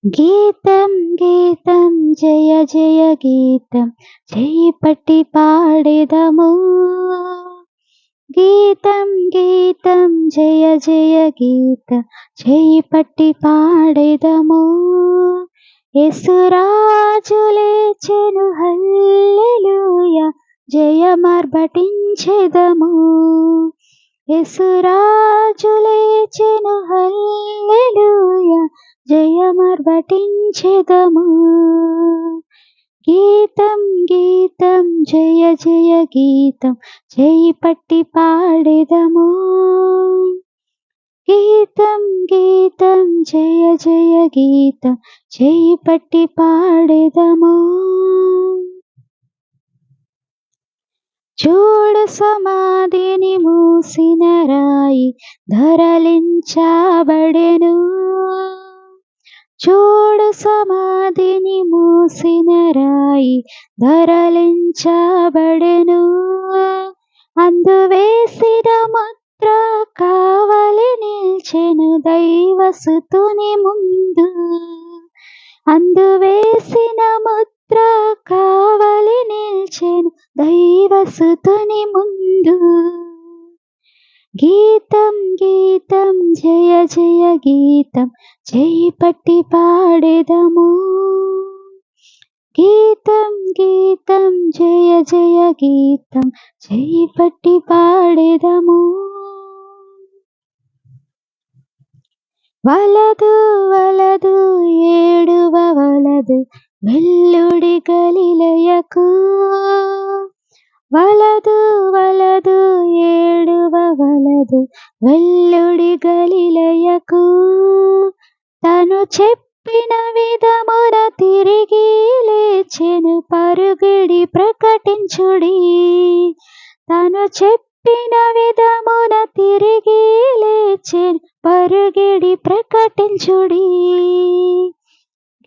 గీతం గీతం జయ జయ గీతం చెయ్యి పట్టి పాడెదము. గీతం గీతం జయ జయ గీతం చెయ్యి పట్టి పాడెదము. యేసురాజు లేచెను హల్లెలూయా జయమర్భటించెదము. యేసురాజు లేచెను హల్లెలూయా జయమర్భటించెదము. గీతం గీతం జయ జయ గీతం చెయ్యి పట్టి పాడెదము. గీతం గీతం జయ జయ గీతం చెయ్యి పట్టి పాడెదము. చూడు సమాధిని మూసిన రాయి ధరలించబడెను. చూడు సమాధిని మూసిన రాయి ధరలించబడెను. అందువేసిన ముద్ర కావలి నిల్చెను దైవసుతుని ముందు. అందువేసిన ముద్ర కావలి నిల్చెను దైవసుతుని ముందు. గీతం గీతం జయ జయ గీతం చెయ్యి పట్టి పాడెదము. గీతం గీతం జయ జయ గీతం చెయ్యి పట్టి పాడెదము. వలదు వలదు ఏడువ వలదు వెల్లుడి గలిలయకు. వలదు వలదు ఏడువ వలదు వెల్లుడి గలిలయకు. తను చెప్పిన విధమున తిరిగి లేచెను పరుగిడి ప్రకటించుడి. తను చెప్పిన విధమున తిరిగి లేచెను పరుగిడి ప్రకటించుడి.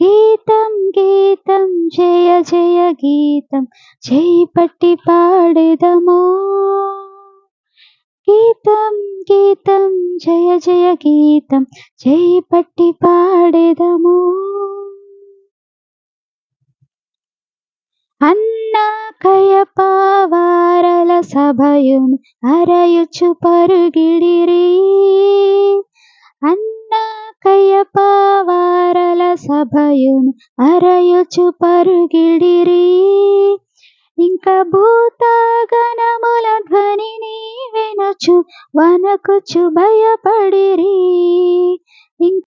గీతం గీతం జయ జయ గీతం చెయ్యి పట్టి పాడెదము. గీతం గీతం జయ జయ గీతం చెయ్యి పట్టి పాడెదము. అన్న కయపావారల సభయును అరయుచు పరుగిడిరి. అన్న కయపావారల సభయును అరయుచు పరుగిడిరి. ఇంక భూతగణముల ధ్వనిని వినుచు వణకుచు భయపడిరి.